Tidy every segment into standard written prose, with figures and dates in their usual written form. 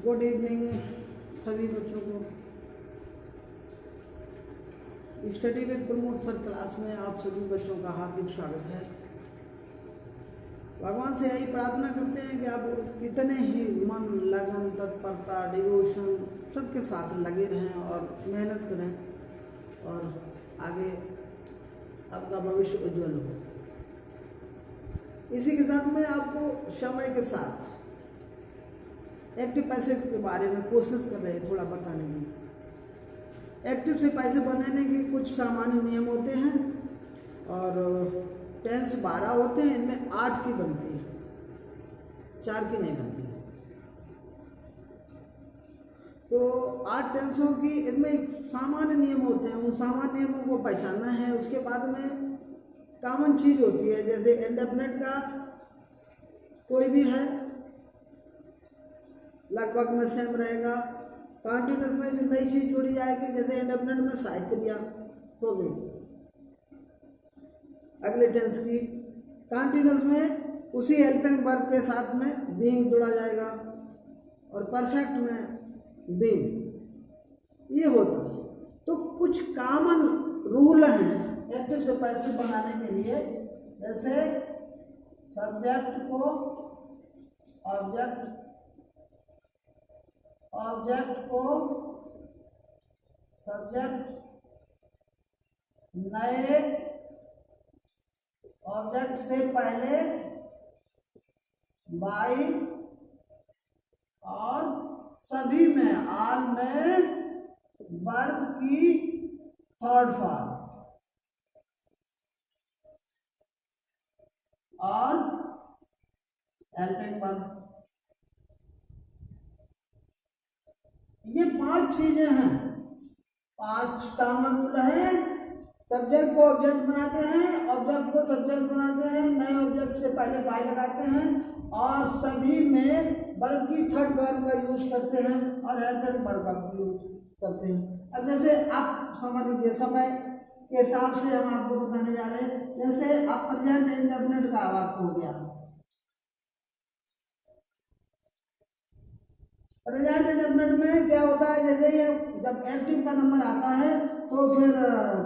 Good evening सभी बच्चों को। Study with Pramod sir class में आप सभी बच्चों का हार्दिक स्वागत है। भगवान से यही प्रार्थना करते हैं कि आप इतने ही मन, लगन, तत्परता, डिवोशन सबके साथ लगे रहें और मेहनत करें और आगे आपका भविष्य उज्जवल हो। इसी के साथ में आपको समय के साथ एक्टिव पैसे के बारे में कोशिश कर रहे हैं थोड़ा बताने की। एक्टिव से पैसे बनाने के कुछ सामान्य नियम होते हैं और टेंस 12 होते हैं, इनमें 8 की बनती है, 4 की नहीं बनती है। तो 8 टेंसों की इनमें सामान्य नियम होते हैं, उन सामान्य नियमों को पहचानना है। उसके बाद में कॉमन चीज होती है, जैसे इंडेफिनिट का कोई भी है लगभग में सेम रहेगा। कॉन्टिन्यूस में जो नई चीज जोड़ी जाएगी, जैसे इंडेफिनिट में सहायक क्रिया हो गई अगले टेंस की। कॉन्टिन्यूस में उसी हेल्पिंग वर्ब के साथ में बीइंग जोड़ा जाएगा और परफेक्ट में बीइंग, ये होता है। तो कुछ कॉमन रूल हैं एक्टिव से पैसिव बनाने के लिए, जैसे सब्जेक्ट को ऑब्जेक्ट को सब्जेक्ट नए ऑब्जेक्ट से पहले बाई और सभी में ऑल में वर्ब की थर्ड फॉर्म और हेल्पिंग वर्ब। ये 5 चीजें हैं, 5 कॉमन रूल है। सब्जेक्ट को ऑब्जेक्ट बनाते हैं, ऑब्जेक्ट को सब्जेक्ट बनाते हैं, नए ऑब्जेक्ट से पहले बाय लगाते हैं और सभी में वर्ब की थर्ड वर्ब का यूज करते हैं और हेल्पिंग वर्ब का यूज करते हैं। अब जैसे आप समझ लीजिए, समय के हिसाब से हम आपको बताने जा रहे हैं। जैसे आप प्रेजेंट इंडेफिनिट का वाक्य हो गया, प्रेजेंट इंडेफिनिट में क्या होता है, जैसे ये जब एक्टिव का नंबर आता है तो फिर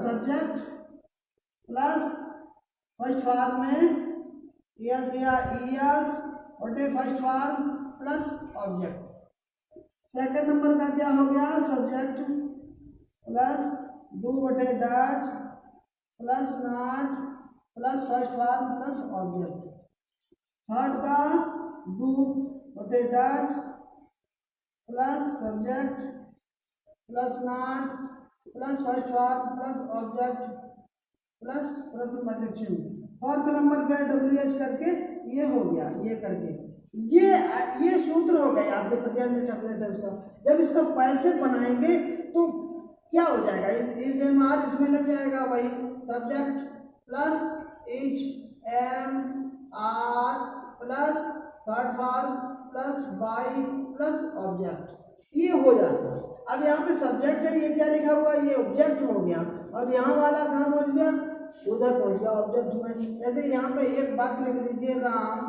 सब्जेक्ट प्लस फर्स्ट फॉर्म में यस या ईएस बटे first form plus object. Second number का क्या हो गया, सब्जेक्ट प्लस डू बटे does plus not plus first form plus object. Third का डू बटे does plus subject plus not plus first form plus object plus प्रश्न चिन्ह। फोर्थ नंबर पे डब्ल्यूएच करके ये हो गया, ये करके ये सूत्र हो गए आपके प्रेजेंट टेंस का। जब इसका पैसे बनाएंगे तो क्या हो जाएगा, इस एम आर इसमें लग जाएगा, वही subject plus is am are plus third form plus by plus object, ये हो जाता है। अब यहाँ पे सब्जेक्ट है, ये क्या लिखा हुआ है, ये ऑब्जेक्ट हो गया और यहाँ वाला कहाँ पहुंच गया, उधर पहुंच गया ऑब्जेक्ट में। जैसे यहाँ पे एक वाक्य लिख लीजिए, राम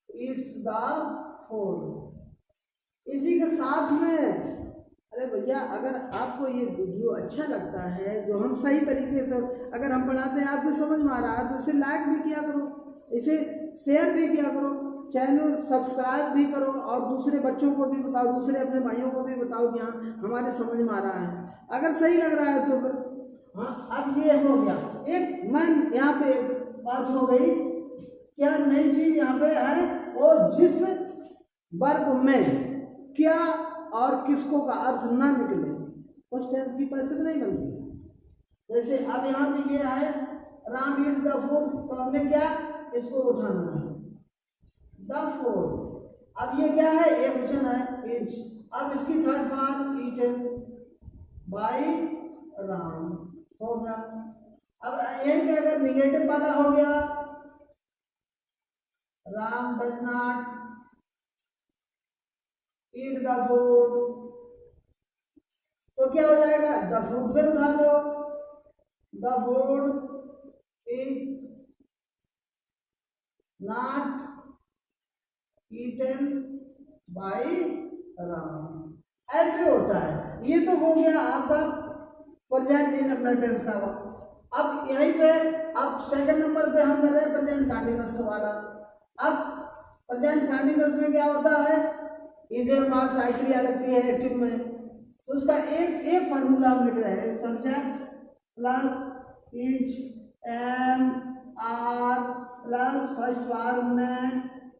ईट्स द फूड। इसी के साथ में अरे भैया, अगर आपको ये वीडियो अच्छा लगता है, जो हम सही तरीके से अगर हम पढ़ाते हैं, आपको समझ में आ रहा है, तो इसे लाइक भी किया करो, इसे शेयर भी किया करो, चैनल सब्सक्राइब भी करो और दूसरे बच्चों को भी बताओ, दूसरे अपने भाइयों को भी बताओ कि हाँ हमारे समझ में आ रहा है। अगर सही लग रहा है तो फिर हाँ। अब ये हो गया एक मैं यहाँ पे बात हो गई, क्या नई चीज यहाँ पे है, वो जिस वर्ब में क्या और किसको का अर्थ ना निकले उस टेंस की पैसिव नहीं बनती। जैसे अब यहाँ पे ये है राम ईट्स द फूड, तो हमने क्या इसको उठाना है द फूड। अब ये क्या है, एक वचन है ईट्स, अब इसकी third form eaten by Ram हो गया। अब यही पे अगर निगेटिव वाला हो गया, Ram does not eat the food, तो क्या हो जाएगा, द फूड फिर उठा लो, the food is not eaten by Ram, ऐसे होता है। ये तो हो गया आपका प्रेजेंट इंडेफिनिट टेंस का। अब यहीं पे अब सेकंड नंबर पे हम कर रहे हैं प्रेजेंट कंटीन्यूअस वाला। अब प्रेजेंट कंटीन्यूअस में क्या होता है, इज मार्क्स आई क्रिया लगती है एक्टिव में, तो उसका एक फार्मूला हम लिख रहे हैं, subject plus is am are plus first form में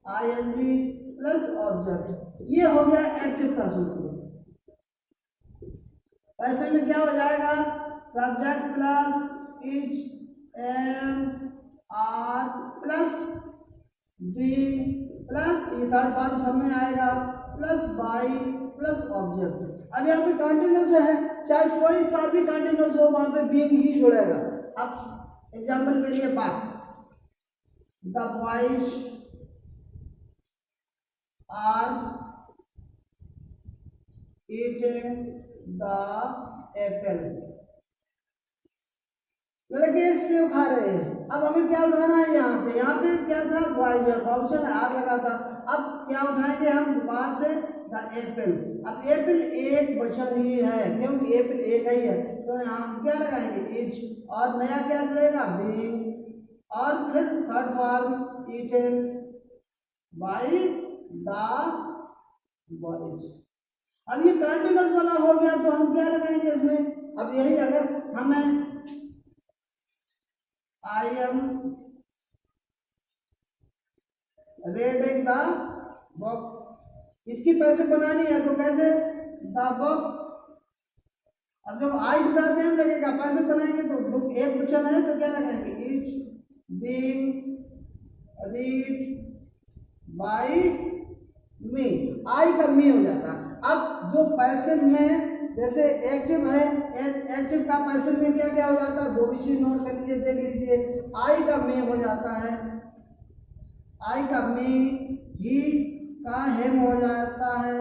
आईएनजी प्लस ऑब्जेक्ट। ये हो गया एक्टिव का सूत्र। ऐसे में क्या हो जाएगा, subject plus is am are plus be plus ये थर्ड फॉर्म सब में आएगा प्लस बाई प्लस ऑब्जेक्ट। अब यहाँ पे कंटिन्यूस है, चाहे कोई सा भी कंटिन्यूस हो वहां पे बीइंग ही जुड़ेगा। अब एग्जांपल के लिए बात, the boys are eating the apple, लड़के सेब खा रहे हैं। अब हमें क्या उठाना है, यहाँ पे क्या था, बॉयज ऑप्शन आर लगा था। अब क्या उठाएंगे हम वहां से, द एप्पल। अब एप्पल एक वचन ही है क्योंकि एप्पल एक ही है, तो यहाँ हम क्या लगाएंगे, इज, और नया क्या जुड़ेगा, बीइंग, और फिर third form eaten bye the boys. अब ये कंटीन्यूअस वाला हो गया तो हम क्या लगाएंगे इसमें, अब यही अगर हमें I am reading the book, इसकी पैसे बनानी है तो कैसे, द बुक। अब जब आई के साथ एम लगेगा पैसे बनाएंगे तो बुक एक वचन है तो क्या लगाएंगे, इज बीइंग रीड बाय मी, आई का मी हो जाता है। अब जो पैसे में जैसे एक्टिव है, एक्टिव का पैसे में क्या क्या हो जाता है, वो भी चीज नोट कर लीजिए, देख लीजिए। आई का मी हो जाता है, आई का मी, ही का हेम हो जाता है,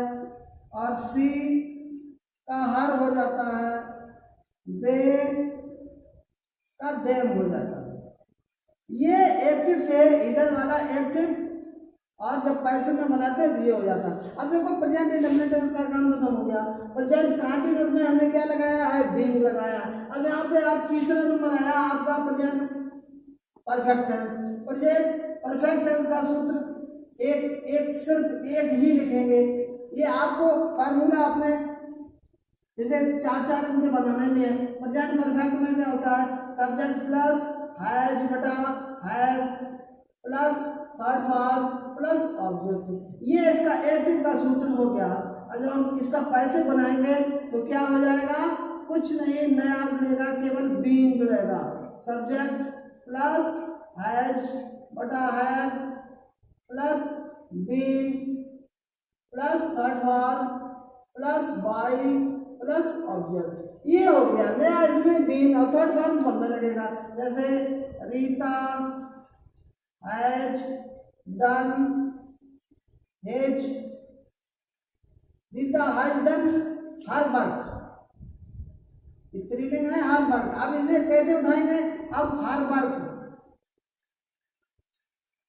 और सी का हर हो जाता है, दे का देम हो जाता है। ये एक्टिव से इधर वाला एक्टिव, और जब पैसे में बनाते हैं तो ये हो जाता है। अब देखो प्रेजेंट इंडेफिनिट टेंस का काम खत्म हो गया। प्रेजेंट कंटीन्यूअस में हमने क्या लगाया है, बीइंग लगाया। अब यहाँ पे आप तीसरा नंबर आया आपका present perfect tense. Present perfect tense का सूत्र सिर्फ एक ही लिखेंगे। ये आपको फार्मूला अपने जैसे चार मुझे बनाने में है। प्रेजेंट परफेक्ट में क्या होता है, सब्जेक्ट प्लस हैज बटा have plus third form plus object. ये इसका एक्टिव का सूत्र हो गया। और जब हम इसका पैसे बनाएंगे तो क्या हो जाएगा, कुछ नहीं नया मिलेगा, केवल बीइंग मिलेगा। सब्जेक्ट प्लस हैज बटा have plus being plus third form plus by plus object. ये हो गया नया, इसमें बीइंग और थर्ड फॉर्म बनने लगेगा। जैसे Rita has done has, Rita has done her work, स्त्रीलिंग है हर वर्क। अब इसे कैसे उठाएंगे, अब हर वर्क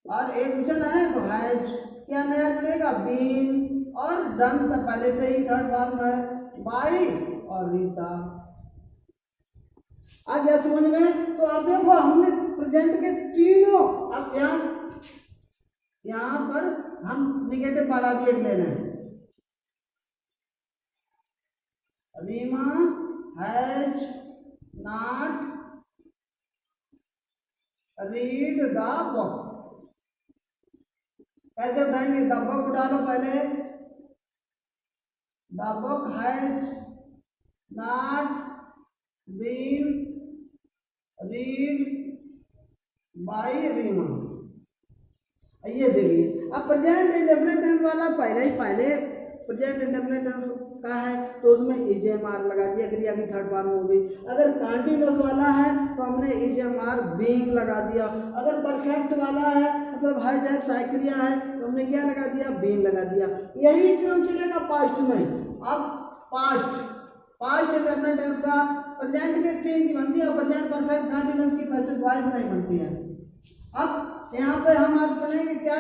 और एक वचन है तो हैज, क्या नया जुड़ेगा, बीन, और डन तो पहले से ही थर्ड फॉर्म है, बाय और रीता। आ गया समझ में। तो अब देखो हमने प्रेजेंट के तीनों, अब यहाँ पर हम निगेटिव वाला भी एक ले लें। Reema has not read the book. कैसे उठाएंगे, द बुक उठा लो पहले। The book has not been read by Reema. ये देखिए अब प्रेजेंट इंडेफिनिट टेंस वाला पहले प्रेजेंट इंडेफिनिट टेंस का है तो उसमें इजएमआर लगा दिया, क्रिया की थर्ड फॉर्म हो गई। अगर कंटीन्यूअस वाला है तो हमने इजएमआर बीइंग लगा दिया। अगर परफेक्ट वाला है मतलब है जब साइक्रिया है तो हमने क्या लगा दिया, बीइंग लगा दिया। यही क्रम चलेगा पास्ट में। अब पास्ट इंडेफिनिट टेंस का प्रेजेंट के तीन की बनती है और प्रेजेंट परफेक्ट कंटीन्यूअस की पैसिव वॉइस नहीं बनती है। अब यहाँ पे हम आज करेंगे क्या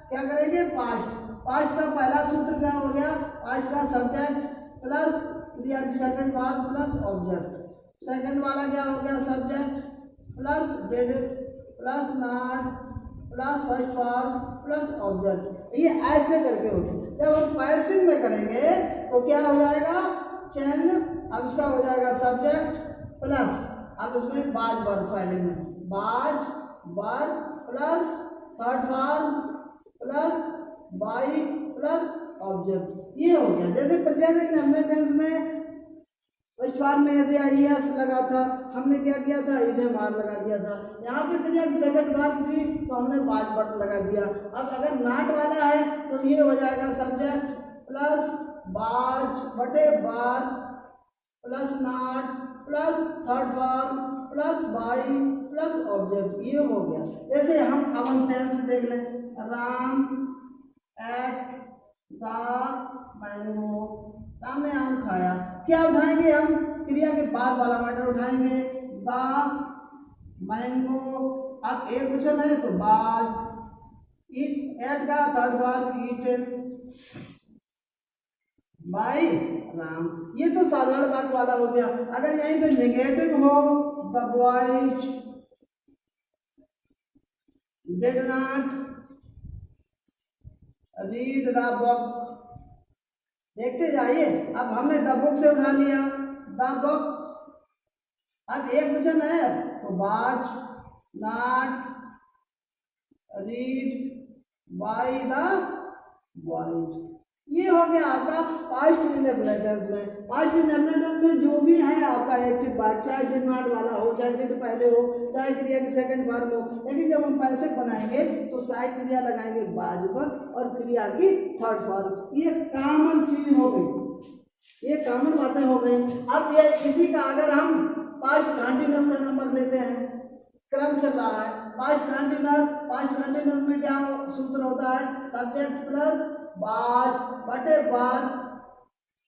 क्या करेंगे, पास्ट। पास्ट का पहला सूत्र क्या हो गया, पास्ट का सब्जेक्ट प्लस क्रिया की second form plus object. Second वाला क्या हो गया, subject plus did plus not plus first form plus object. ये ऐसे करके होगी। जब हम पैसिव में करेंगे तो क्या हो जाएगा, चेंज। अब इसका हो जाएगा सब्जेक्ट प्लस, अब इसमें बाज वर्ब फाइलिंग में बाज verb plus third form plus by plus object. ये हो गया। जैसे प्रेजेंट इंडेफिनिट टेंस में फर्स्ट फॉर्म में यदि आईएस लगा था, हमने क्या किया था, इसे मार लगा दिया था। यहाँ पे क्रिया की सेकंड फॉर्म थी तो हमने बाज वर्ब लगा दिया। अब अगर नॉट वाला है तो ये हो जाएगा सब्जेक्ट प्लस बाज बटे बार plus not plus third form plus by plus object. ये हो गया। जैसे हम कॉमन टेंस देख लें, Ram ate the mango, Ram ने आम खाया। क्या उठाएंगे हम, क्रिया के बाद वाला मैटर उठाएंगे, द मैंगो। अब एक क्वेश्चन है तो बाद, इट एट का third form eaten by Ram. ये तो साधारण बात वाला हो गया। अगर यहीं पे नेगेटिव हो, the boys did not read the book. देखते जाइए। अब हमने द बुक से उठा लिया द बुक। अब एक क्वेश्चन है तो watch not read by the boys. ये हो गया आपका पास्ट इंडेफिनिट टेंस में। पास्ट इंडेफिनिट टेंस में जो भी है आपका एक्टिव पार्ट, चाहे डिड नॉट वाला हो, चाहे डिड पहले हो, चाहे क्रिया की सेकंड फॉर्म हो। लेकिन जब हम पैसिव बनाएंगे तो सहायक क्रिया लगाएंगे बाज पर और क्रिया की थर्ड फॉर्म। ये कॉमन चीज हो गई, ये कॉमन बातें हो गई। अब ये इसी का अगर हम पास्ट कंटिन्यूअस का नंबर लेते हैं, क्रम चल रहा है पास्ट कंटिन्यूअस में क्या सूत्र होता है, सब्जेक्ट प्लस बाज बटे बार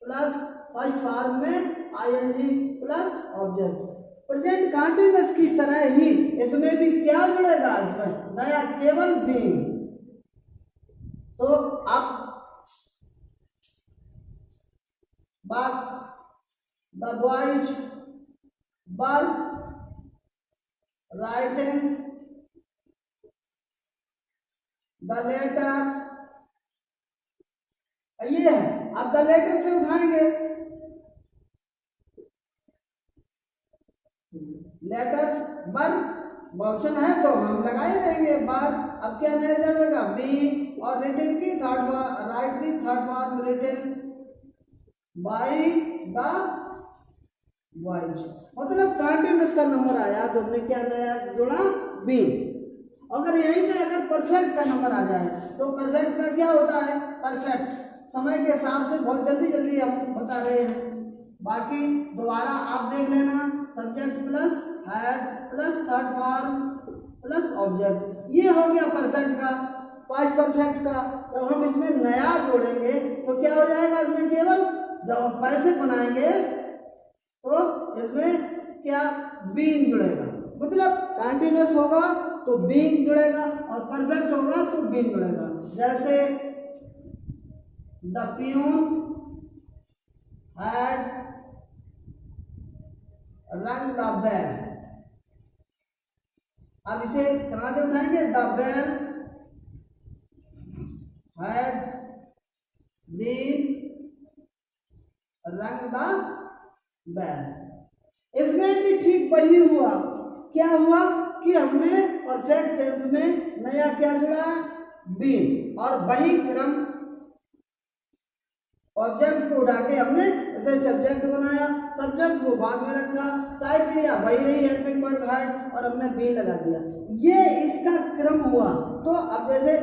प्लस फर्स्ट फॉर्म में ING plus object. Present continuous की तरह ही इसमें भी क्या जुड़ेगा, इसमें नया केवल बीइंग। तो आप the boys were writing the letters. ये है। अब द लेटर से उठाएंगे, लेटर्स वर ऑप्शन है तो हम लगाए रहेंगे बार। अब क्या नया जुड़ेगा, बी और रिटन की थर्ड राइट की third form written by the boys. मतलब कंटिन्यूअस का नंबर आया तो हमने क्या नया जोड़ा, बी। अगर यहीं पे अगर परफेक्ट का नंबर आ जाए तो परफेक्ट का क्या होता है, परफेक्ट समय के हिसाब से बहुत जल्दी जल्दी हम बता रहे हैं। बाकी दोबारा आप देख लेना, subject plus had plus third form plus object. ये हो गया परफेक्ट का, पास्ट परफेक्ट का। जब हम इसमें नया जोड़ेंगे तो क्या हो जाएगा, इसमें केवल जब हम पैसे बनाएंगे तो इसमें क्या बीइंग जुड़ेगा। मतलब कंटिन्यूअस होगा तो बीइंग जुड़ेगा और परफेक्ट होगा तो बीइंग जुड़ेगा। जैसे द पियून हैड रंग द बेल। अब इसे कहां से उठाएंगे, द बेल हैड बीन रंग द बेल। इसमें भी ठीक वही हुआ। क्या हुआ कि हमने परफेक्ट टेंस में नया क्या जुड़ा, बीन, और वही क्रम ऑब्जेक्ट को उठा के हमने ऐसे सब्जेक्ट बनाया, सब्जेक्ट को बाद में रखा, सहायक क्रिया वही रही हेल्पिंग वर्ब हैड और हमने बीन लगा दिया। ये इसका क्रम हुआ। तो अब जैसे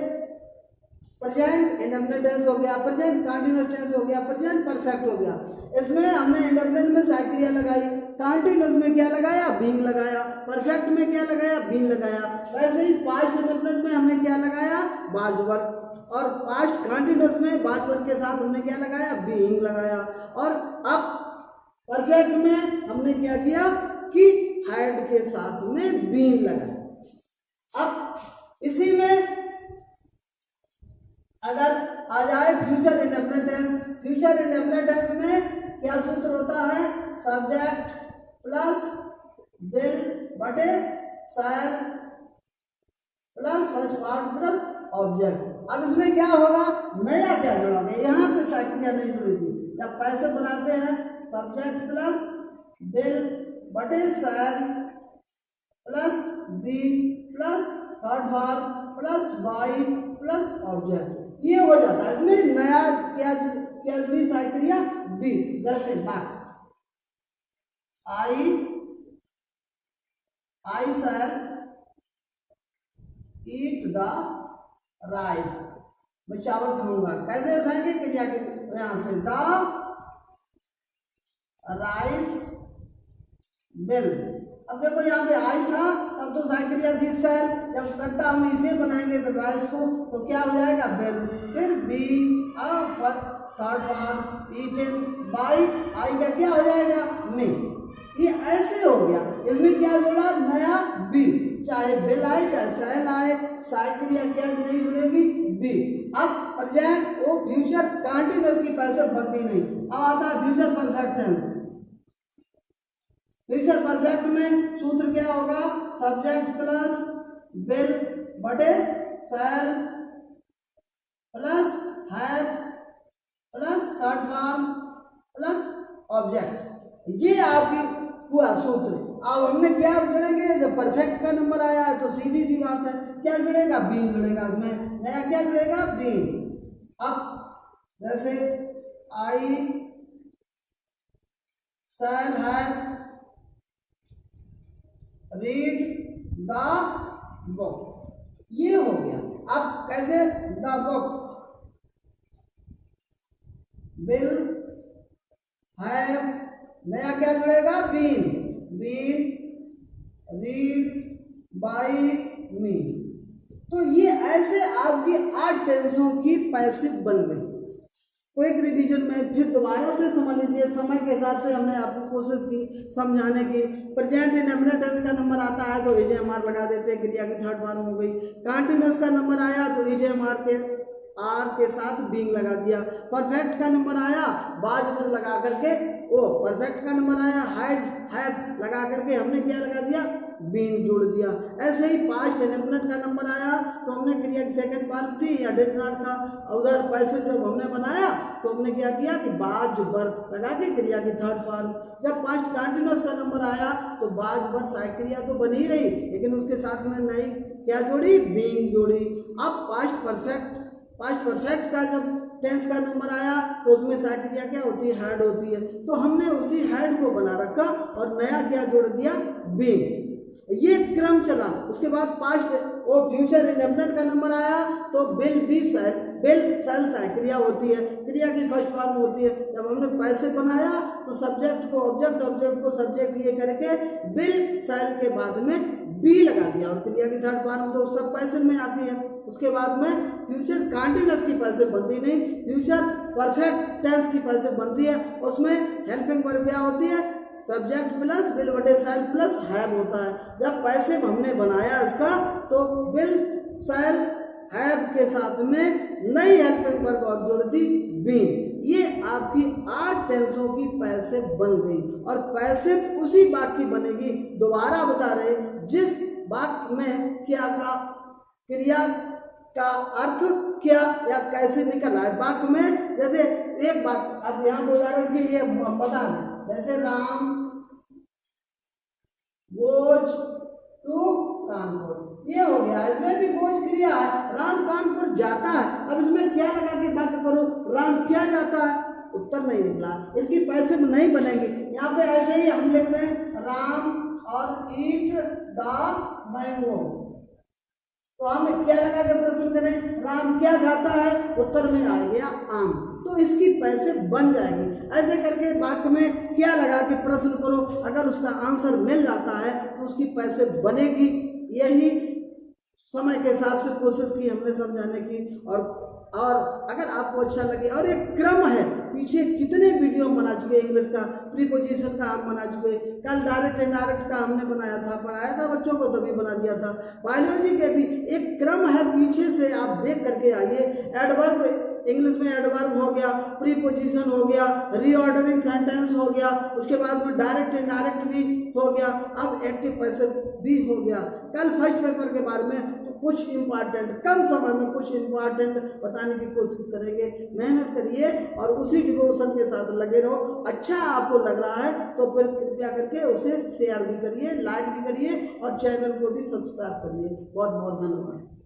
प्रेजेंट इंडेफिनिट टेंस हो गया, प्रेजेंट कंटीन्यूअस टेंस हो गया, प्रेजेंट परफेक्ट हो गया। इसमें हमने इंडेफिनिट में सहायक क्रिया लगाई, कंटीन्यूअस में क्या लगाया, बीइंग लगाया, परफेक्ट में क्या लगाया, बीइंग लगाया। वैसे ही पास्ट इंडेफिनिट में हमने क्या लगाया, बाज वर्ब, और पास्ट कंटीन्यूअस में बाज वर्ब के साथ हमने क्या लगाया, बीइंग लगाया। और अब परफेक्ट में हमने क्या किया कि हैड के साथ में बीइंग लगाया। अब इसी में अगर आ जाए future indefinite tense, future indefinite tense में क्या सूत्र होता है, सब्जेक्ट प्लस विल बटे shall plus first part plus object. अब इसमें क्या होगा, नया क्या जोड़ोगे, यहाँ पे साइक्लिया नहीं जुड़ेगी। जब पैसे बनाते हैं सब्जेक्ट प्लस विल बटे shall plus be plus third form plus by plus object, ये हो जाता है। इसमें नया क्या जुड़ी साइक्लिया बी, जैसे बात आई शैल ईट द राइस, मैं चावल खाऊंगा। कैसे उठाएंगे, क्रिया के यहां से द राइस विल। अब देखो यहाँ पे आई था, अब तो साइक्लिया थी शैल, जब करता हम इसे बनाएंगे तो राइस को, तो क्या हो जाएगा विल, फिर be third form eaten by I का क्या हो जाएगा में। ये ऐसे हो गया। इसमें क्या जोड़ा, नया बी, चाहे बिल आए चाहे शैल आए, साइक्लिया क्या नहीं जुड़ेगी बी। अब प्रेजेंट वो फ्यूचर कंटीन्यूअस की पैसे बनती नहीं। अब आता है future perfect tense. Future perfect में सूत्र क्या होगा, सब्जेक्ट प्लस विल बटे shall plus have plus third form plus object, ये आपकी हुआ सूत्र। अब हमने क्या जुड़ेंगे, जब परफेक्ट का नंबर आया है तो सीधी सी बात है क्या जुड़ेगा, बीन जुड़ेगा। इसमें नया क्या जुड़ेगा, बीन। अब जैसे I shall have read the book, ये हो गया। अब कैसे, द बुक विल हैव, नया क्या जुड़ेगा, बीन, बीन रीड बाई मी। तो ये ऐसे आपकी 8 टेंसों की पैसिव बन गई। क्विक रिवीजन में फिर दोबारा से समझ लीजिए, समय के हिसाब से हमने आपको कोशिश की समझाने की। प्रेजेंट इंडेफिनिट टेंस का नंबर आता है तो ईजेएमआर लगा देते हैं, क्रिया की थर्ड फॉर्म हो गई। कंटीन्यूअस का नंबर आया तो ईजेएमआर के आर के साथ बीइंग लगा दिया। परफेक्ट का नंबर आया बाद में लगा करके, ओ परफेक्ट का नंबर आया हैव लगा करके हमने क्या लगा दिया, बीइंग जोड़ दिया। ऐसे ही पास्ट इंडेफिनिट का नंबर आया तो हमने क्रिया की सेकंड पार्ट थी या डिड नॉट था, उधर पैसे जब हमने बनाया तो हमने क्या किया कि बाज बर लगा के क्रिया की थर्ड फॉर्म। जब पास्ट कंटीन्यूअस का नंबर आया तो बाज बर साइक्लिया तो बनी रही, लेकिन उसके साथ में नई क्या जोड़ी, बीइंग जोड़ी। अब पास्ट परफेक्ट का जब टेंस का नंबर आया तो उसमें साइक्लिया क्या होती है, हेड होती है, तो हमने उसी हेड को बना रखा और नया क्या जोड़ दिया, बीइंग। ये क्रम चला। उसके बाद पास्ट और फ्यूचर इंडेफिनिट का नंबर आया तो will be shall, will shall साइक्लिया होती है, क्रिया की फर्स्ट फॉर्म होती है। जब हमने पैसे बनाया तो सब्जेक्ट को ऑब्जेक्ट, ऑब्जेक्ट को सब्जेक्ट ये करके विल शैल के बाद में बी लगा दिया और क्रिया की थर्ड फॉर्म तो सब पैसे में आती है। उसके बाद में फ्यूचर कंटीन्यूअस की पैसे बनती नहीं, फ्यूचर परफेक्ट टेंस की पैसे बनती है। उसमें हेल्पिंग वर्ब क्या होती है, सब्जेक्ट प्लस विल बटे शैल प्लस हैव होता है। जब पैसे हमने बनाया इसका तो विल शैल हैव के साथ में नई हेल्पिंग वर्ब और जोड़ दी बीन। ये आपकी 8 टेंसों की पैसे बन गई और पैसे उसी वाक्य की बनेगी। दोबारा बता रहे, जिस वाक्य में क्या का क्रिया का अर्थ क्या या कैसे निकल रहा है वाक्य में। जैसे एक वाक्य अब यहाँ उदाहरण के लिए बता दें, जैसे राम गोज टू कानपुर, ये हो गया। इसमें भी गोज क्रिया है, राम कानपुर जाता है। अब इसमें क्या लगा के वाक्य करो, राम क्या जाता है, उत्तर नहीं निकला, इसकी पैसे में नहीं बनेंगे। यहाँ पे ऐसे ही हम लिख दें राम और ईट द मैंगो, तो हम क्या लगा के प्रश्न करें, राम क्या खाता है, उत्तर में आ गया आम, तो इसकी पैसे बन जाएंगे। ऐसे करके वाक्य में क्या लगा के प्रश्न करो, अगर उसका आंसर मिल जाता है तो उसकी पैसे बनेगी। यही समय के हिसाब से कोशिश की हमने समझाने की। और और अगर आपको अच्छा लगे, और एक क्रम है, पीछे कितने वीडियो हम बना चुके, इंग्लिश का प्रीपोजिशन का हम बना चुके, कल डायरेक्ट इनडायरेक्ट का हमने बनाया था, पढ़ाया था बच्चों को, तभी बना दिया था। बायोलॉजी के भी एक क्रम है, पीछे से आप देख करके आइए। एडवर्ब, इंग्लिश में एडवर्ब हो गया, प्रीपोजिशन हो गया, रीऑर्डरिंग सेंटेंस हो गया, उसके बाद में डायरेक्ट इनडायरेक्ट भी हो गया, अब एक्टिव पैसिव भी हो गया। कल फर्स्ट पेपर के बारे में तो कुछ इंपॉर्टेंट, कम समय में कुछ इंपॉर्टेंट बताने की कोशिश करेंगे। मेहनत करिए और उसी डिवोशन के साथ लगे रहो। अच्छा आपको लग रहा है तो फिर कृपया करके उसे शेयर भी करिए, लाइक भी करिए और चैनल को भी सब्सक्राइब करिए। बहुत बहुत धन्यवाद।